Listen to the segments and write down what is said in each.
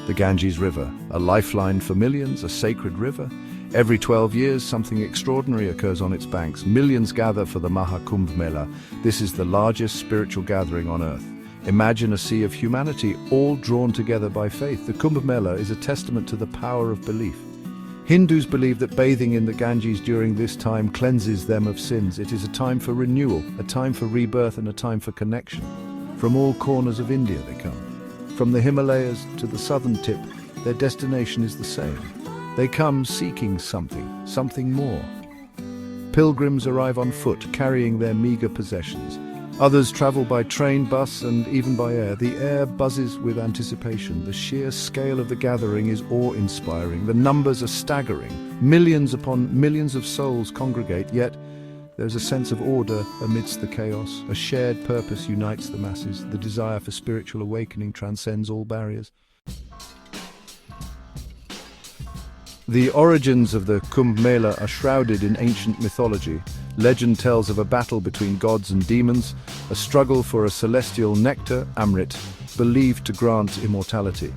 The Ganges River, a lifeline for millions, a sacred river. Every 12 years, something extraordinary occurs on its banks. Millions gather for the Maha Kumbh Mela. This is the largest spiritual gathering on earth. Imagine a sea of humanity, all drawn together by faith. The Kumbh Mela is a testament to the power of belief. Hindus believe that bathing in the Ganges during this time cleanses them of sins. It is a time for renewal, a time for rebirth, and a time for connection. From all corners of India they come. From the Himalayas to the southern tip, their destination is the same. They come seeking something more. Pilgrims arrive on foot, carrying their meager possessions. Others travel by train, bus, and even by air. The air buzzes with anticipation. The sheer scale of the gathering is awe-inspiring. The numbers are staggering. Millions upon millions of souls congregate, yet there's a sense of order amidst the chaos. A shared purpose unites the masses. The desire for spiritual awakening transcends all barriers. The origins of the Kumbh Mela are shrouded in ancient mythology. Legend tells of a battle between gods and demons, a struggle for a celestial nectar, Amrit, believed to grant immortality.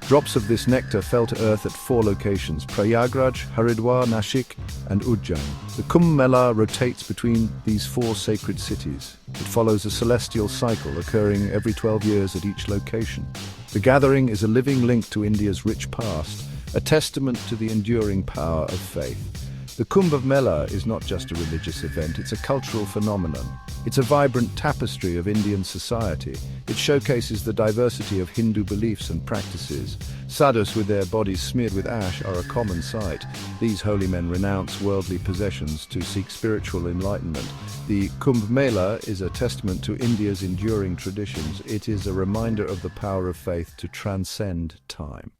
Drops of this nectar fell to earth at 4 locations: Prayagraj, Haridwar, Nashik, and Ujjain. The Kumbh Mela rotates between these 4 sacred cities. It follows a celestial cycle occurring every 12 years at each location. The gathering is a living link to India's rich past, a testament to the enduring power of faith. The Kumbh Mela is not just a religious event, it's a cultural phenomenon. It's a vibrant tapestry of Indian society. It showcases the diversity of Hindu beliefs and practices. Sadhus with their bodies smeared with ash are a common sight. These holy men renounce worldly possessions to seek spiritual enlightenment. The Kumbh Mela is a testament to India's enduring traditions. It is a reminder of the power of faith to transcend time.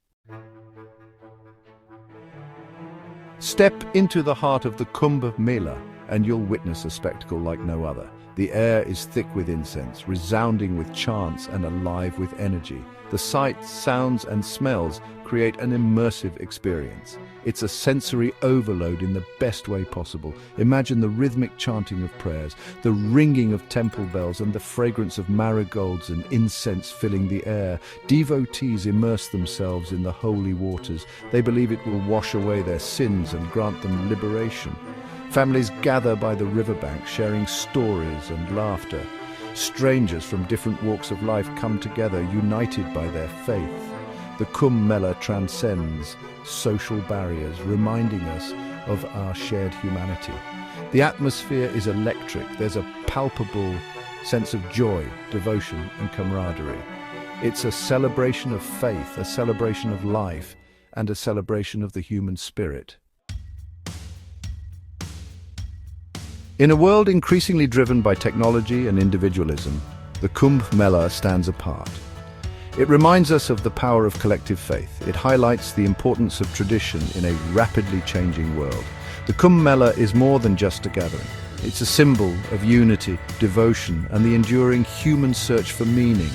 Step into the heart of the Kumbh Mela, and you'll witness a spectacle like no other. The air is thick with incense, resounding with chants and alive with energy. The sights, sounds, and smells create an immersive experience. It's a sensory overload in the best way possible. Imagine the rhythmic chanting of prayers, the ringing of temple bells, and the fragrance of marigolds and incense filling the air. Devotees immerse themselves in the holy waters. They believe it will wash away their sins and grant them liberation. Families gather by the riverbank, sharing stories and laughter. Strangers from different walks of life come together, united by their faith. The Kumbh Mela transcends social barriers, reminding us of our shared humanity. The atmosphere is electric. There's a palpable sense of joy, devotion, and camaraderie. It's a celebration of faith, a celebration of life, and a celebration of the human spirit. In a world increasingly driven by technology and individualism, the Kumbh Mela stands apart. It reminds us of the power of collective faith. It highlights the importance of tradition in a rapidly changing world. The Kumbh Mela is more than just a gathering. It's a symbol of unity, devotion, and the enduring human search for meaning.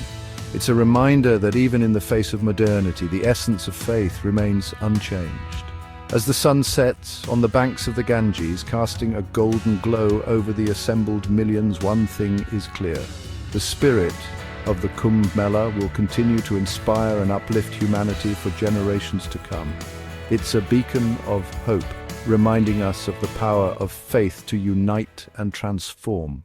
It's a reminder that even in the face of modernity, the essence of faith remains unchanged. As the sun sets on the banks of the Ganges, casting a golden glow over the assembled millions, one thing is clear. The spirit of the Kumbh Mela will continue to inspire and uplift humanity for generations to come. It's a beacon of hope, reminding us of the power of faith to unite and transform.